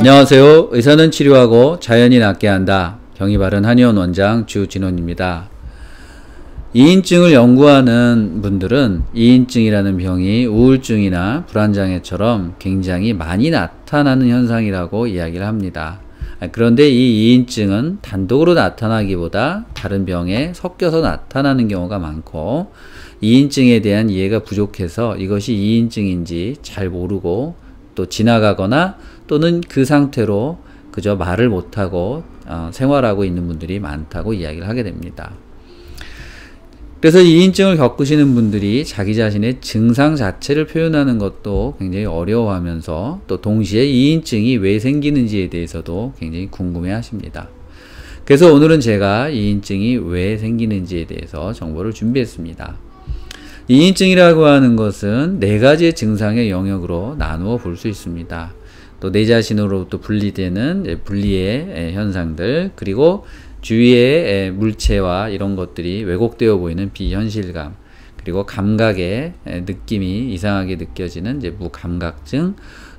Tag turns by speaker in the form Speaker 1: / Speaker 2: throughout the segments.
Speaker 1: 안녕하세요. 의사는 치료하고 자연이 낫게 한다. 병이 바른 한의원 원장 주진원입니다. 이인증을 연구하는 분들은 이인증이라는 병이 우울증이나 불안장애처럼 굉장히 많이 나타나는 현상이라고 이야기를 합니다. 그런데 이 이인증은 단독으로 나타나기보다 다른 병에 섞여서 나타나는 경우가 많고, 이인증에 대한 이해가 부족해서 이것이 이인증인지 잘 모르고 또 지나가거나 또는 그 상태로 그저 말을 못하고 생활하고 있는 분들이 많다고 이야기를 하게 됩니다. 그래서 이인증을 겪으시는 분들이 자기 자신의 증상 자체를 표현하는 것도 굉장히 어려워하면서 또 동시에 이인증이 왜 생기는지에 대해서도 굉장히 궁금해 하십니다. 그래서 오늘은 제가 이인증이 왜 생기는지에 대해서 정보를 준비했습니다. 이인증이라고 하는 것은 4가지의 증상의 영역으로 나누어 볼 수 있습니다. 또 내 자신으로부터 분리되는 분리의 현상들, 그리고 주위의 물체와 이런 것들이 왜곡되어 보이는 비현실감, 그리고 감각의 느낌이 이상하게 느껴지는 무감각증,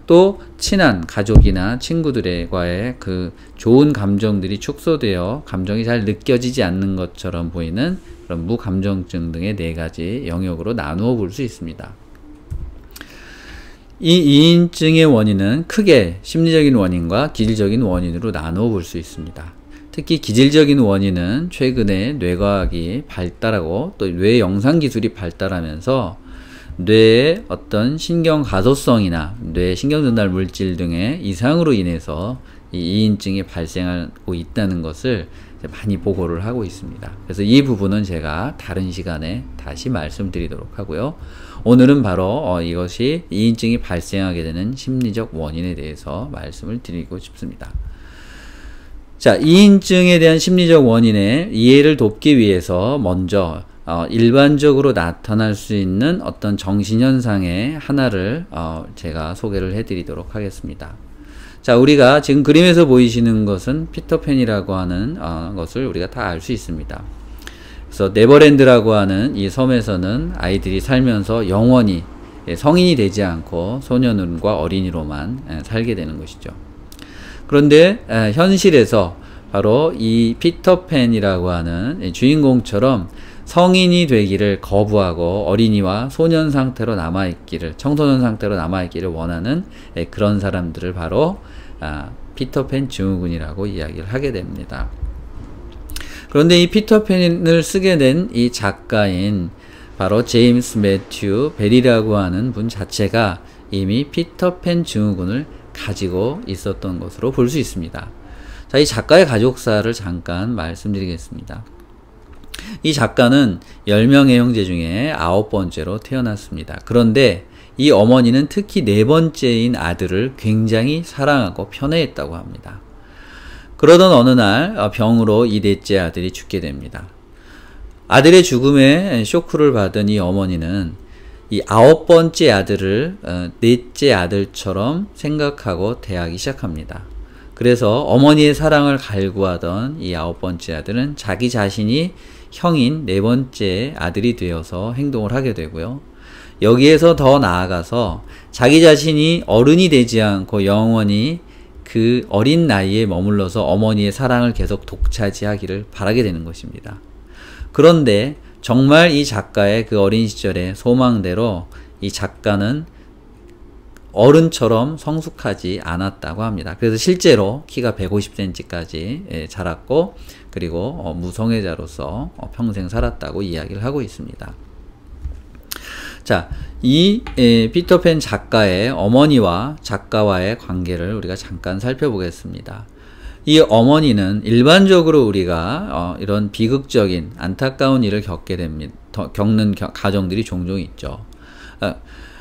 Speaker 1: 또 친한 가족이나 친구들과의 그 좋은 감정들이 축소되어 감정이 잘 느껴지지 않는 것처럼 보이는 그런 무감정증 등의 4가지 영역으로 나누어 볼 수 있습니다. 이 이인증의 원인은 크게 심리적인 원인과 기질적인 원인으로 나누어 볼 수 있습니다. 특히 기질적인 원인은 최근에 뇌과학이 발달하고 또 뇌 영상 기술이 발달하면서 뇌의 어떤 신경 가소성이나 뇌 신경전달 물질 등의 이상으로 인해서 이 이인증이 발생하고 있다는 것을 많이 보고를 하고 있습니다. 그래서 이 부분은 제가 다른 시간에 다시 말씀드리도록 하고요. 오늘은 바로 이것이 이인증이 발생하게 되는 심리적 원인에 대해서 말씀을 드리고 싶습니다. 자, 이인증에 대한 심리적 원인의 이해를 돕기 위해서 먼저 일반적으로 나타날 수 있는 어떤 정신현상의 하나를 제가 소개를 해드리도록 하겠습니다. 자, 우리가 지금 그림에서 보이시는 것은 피터팬이라고 하는 것을 우리가 다 알 수 있습니다. 그래서 네버랜드라고 하는 이 섬에서는 아이들이 살면서 영원히 성인이 되지 않고 소년과 어린이로만 살게 되는 것이죠. 그런데 현실에서 바로 이 피터팬이라고 하는 주인공처럼 성인이 되기를 거부하고 어린이와 소년 상태로 남아있기를, 청소년 상태로 남아있기를 원하는 그런 사람들을 바로 피터팬 증후군이라고 이야기를 하게 됩니다. 그런데 이 피터팬을 쓰게 된 이 작가인 바로 제임스 매튜 벨이라고 하는 분 자체가 이미 피터팬 증후군을 가지고 있었던 것으로 볼 수 있습니다. 자, 이 작가의 가족사를 잠깐 말씀드리겠습니다. 이 작가는 10명의 형제 중에 9번째로 태어났습니다. 그런데 이 어머니는 특히 4번째인 아들을 굉장히 사랑하고 편애했다고 합니다. 그러던 어느 날 병으로 이 4째 아들이 죽게 됩니다. 아들의 죽음에 쇼크를 받은 이 어머니는 이 9번째 아들을 4째 아들처럼 생각하고 대하기 시작합니다. 그래서 어머니의 사랑을 갈구하던 이 9번째 아들은 자기 자신이 형인 4번째 아들이 되어서 행동을 하게 되고요. 여기에서 더 나아가서 자기 자신이 어른이 되지 않고 영원히 그 어린 나이에 머물러서 어머니의 사랑을 계속 독차지하기를 바라게 되는 것입니다. 그런데 정말 이 작가의 그 어린 시절의 소망대로 이 작가는 어른처럼 성숙하지 않았다고 합니다. 그래서 실제로 키가 150cm까지 자랐고, 그리고 무성애자로서 평생 살았다고 이야기를 하고 있습니다. 자, 이 피터팬 작가의 어머니와 작가와의 관계를 우리가 잠깐 살펴보겠습니다. 이 어머니는 일반적으로 우리가 이런 비극적인 안타까운 일을 겪는 가정들이 종종 있죠.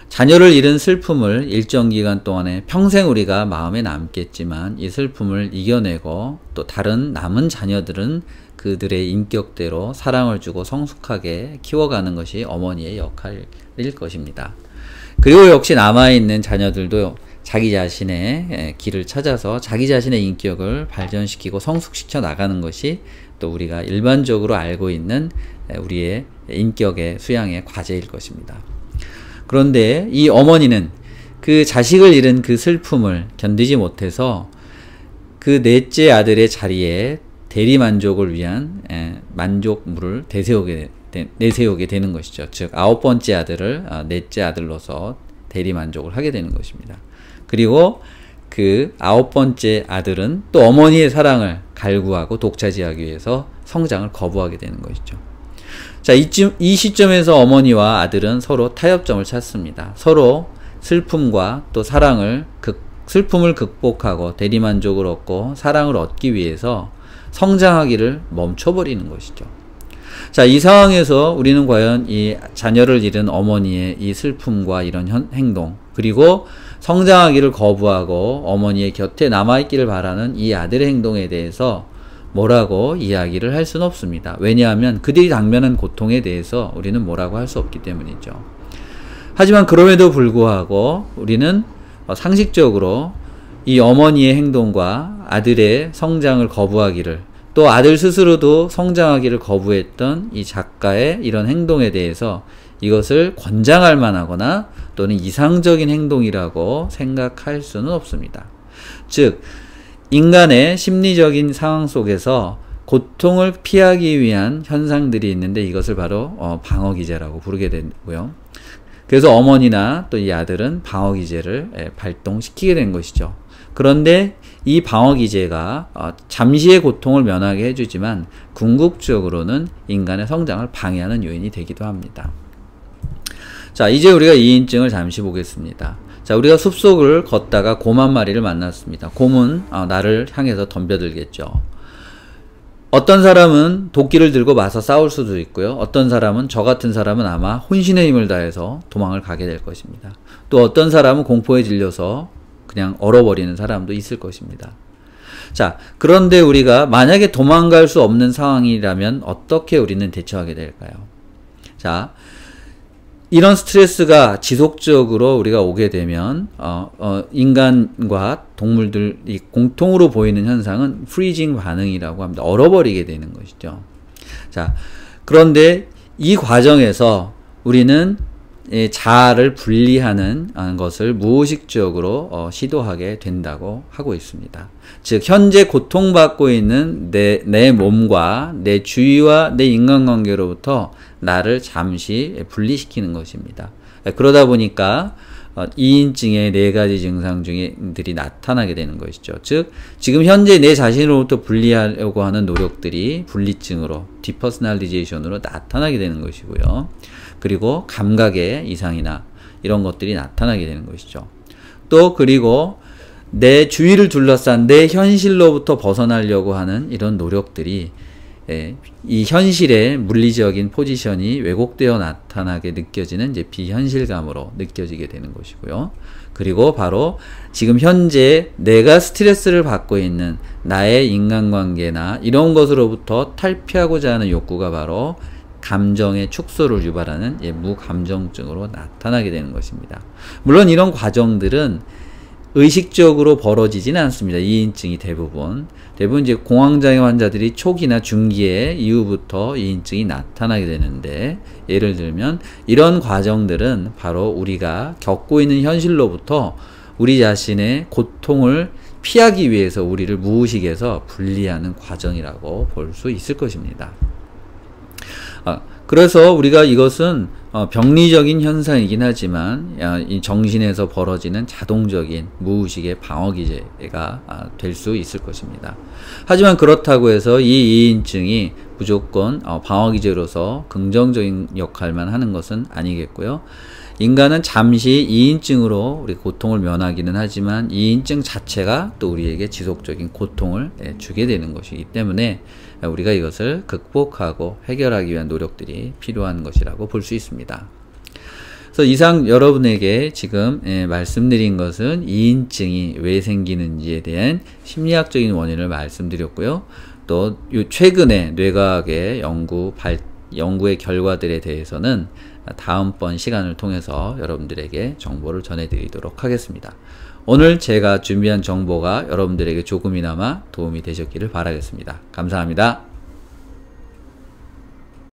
Speaker 1: 자녀를 잃은 슬픔을 일정 기간 동안에 평생 우리가 마음에 남겠지만 이 슬픔을 이겨내고 또 다른 남은 자녀들은 그들의 인격대로 사랑을 주고 성숙하게 키워가는 것이 어머니의 역할일 것입니다. 그리고 역시 남아있는 자녀들도 자기 자신의 길을 찾아서 자기 자신의 인격을 발전시키고 성숙시켜 나가는 것이 또 우리가 일반적으로 알고 있는 우리의 인격의 수양의 과제일 것입니다. 그런데 이 어머니는 그 자식을 잃은 그 슬픔을 견디지 못해서 그 넷째 아들의 자리에 대리만족을 위한 만족물을 내세우게 되는 것이죠. 즉 아홉 번째 아들을 넷째 아들로서 대리만족을 하게 되는 것입니다. 그리고 그 아홉 번째 아들은 또 어머니의 사랑을 갈구하고 독차지하기 위해서 성장을 거부하게 되는 것이죠. 자, 이 시점에서 어머니와 아들은 서로 타협점을 찾습니다. 서로 슬픔과 또 슬픔을 극복하고 대리만족을 얻고 사랑을 얻기 위해서 성장하기를 멈춰버리는 것이죠. 자, 이 상황에서 우리는 과연 이 자녀를 잃은 어머니의 이 슬픔과 이런 행동, 그리고 성장하기를 거부하고 어머니의 곁에 남아있기를 바라는 이 아들의 행동에 대해서 뭐라고 이야기를 할 수는 없습니다. 왜냐하면 그들이 당면한 고통에 대해서 우리는 뭐라고 할 수 없기 때문이죠. 하지만 그럼에도 불구하고 우리는 상식적으로 이 어머니의 행동과 아들의 성장을 거부하기를, 또 아들 스스로도 성장하기를 거부했던 이 작가의 이런 행동에 대해서 이것을 권장할 만하거나 또는 이상적인 행동이라고 생각할 수는 없습니다. 즉, 인간의 심리적인 상황 속에서 고통을 피하기 위한 현상들이 있는데 이것을 바로 방어기제라고 부르게 되고요. 그래서 어머니나 또 이 아들은 방어기제를 발동시키게 된 것이죠. 그런데 이 방어기제가 잠시의 고통을 면하게 해주지만 궁극적으로는 인간의 성장을 방해하는 요인이 되기도 합니다. 자, 이제 우리가 이인증을 잠시 보겠습니다. 자, 우리가 숲속을 걷다가 곰 한 마리를 만났습니다. 곰은 나를 향해서 덤벼들겠죠. 어떤 사람은 도끼를 들고 맞서 싸울 수도 있고요. 어떤 사람은, 저 같은 사람은 아마 혼신의 힘을 다해서 도망을 가게 될 것입니다. 또 어떤 사람은 공포에 질려서 그냥 얼어버리는 사람도 있을 것입니다. 자, 그런데 우리가 만약에 도망갈 수 없는 상황이라면 어떻게 우리는 대처하게 될까요? 자, 이런 스트레스가 지속적으로 우리가 오게 되면 인간과 동물들이 공통으로 보이는 현상은 프리징 반응이라고 합니다. 얼어버리게 되는 것이죠. 자, 그런데 이 과정에서 우리는 자아를 분리하는 것을 무의식적으로 시도하게 된다고 하고 있습니다. 즉, 현재 고통받고 있는 내 몸과 내 주위와 내 인간관계로부터 나를 잠시 분리시키는 것입니다. 그러다 보니까 이인증의 4가지 증상들이 나타나게 되는 것이죠. 즉, 지금 현재 내 자신으로부터 분리하려고 하는 노력들이 분리증으로, 디퍼스널리제이션으로 나타나게 되는 것이고요. 그리고 감각의 이상이나 이런 것들이 나타나게 되는 것이죠. 또 그리고 내 주위를 둘러싼 내 현실로부터 벗어나려고 하는 이런 노력들이 이 현실의 물리적인 포지션이 왜곡되어 나타나게 느껴지는 이제 비현실감으로 느껴지게 되는 것이고요. 그리고 바로 지금 현재 내가 스트레스를 받고 있는 나의 인간관계나 이런 것으로부터 탈피하고자 하는 욕구가 바로 감정의 축소를 유발하는 무감정증으로 나타나게 되는 것입니다. 물론 이런 과정들은 의식적으로 벌어지지는 않습니다. 이인증이 대부분 이제 공황장애 환자들이 초기나 중기에 이후부터 이인증이 나타나게 되는데, 예를 들면 이런 과정들은 바로 우리가 겪고 있는 현실로부터 우리 자신의 고통을 피하기 위해서 우리를 무의식에서 분리하는 과정이라고 볼 수 있을 것입니다. 그래서 우리가 이것은 병리적인 현상이긴 하지만 이 정신에서 벌어지는 자동적인 무의식의 방어기제가 될 수 있을 것입니다. 하지만 그렇다고 해서 이 이인증이 무조건 방어기제로서 긍정적인 역할만 하는 것은 아니겠고요. 인간은 잠시 이인증으로 우리 고통을 면하기는 하지만 이인증 자체가 또 우리에게 지속적인 고통을 주게 되는 것이기 때문에 우리가 이것을 극복하고 해결하기 위한 노력들이 필요한 것이라고 볼 수 있습니다. 그래서 이상 여러분에게 지금 말씀드린 것은 이인증이 왜 생기는지에 대한 심리학적인 원인을 말씀드렸고요. 또 최근에 뇌과학의 연구의 결과들에 대해서는 다음번 시간을 통해서 여러분들에게 정보를 전해드리도록 하겠습니다. 오늘 제가 준비한 정보가 여러분들에게 조금이나마 도움이 되셨기를 바라겠습니다. 감사합니다.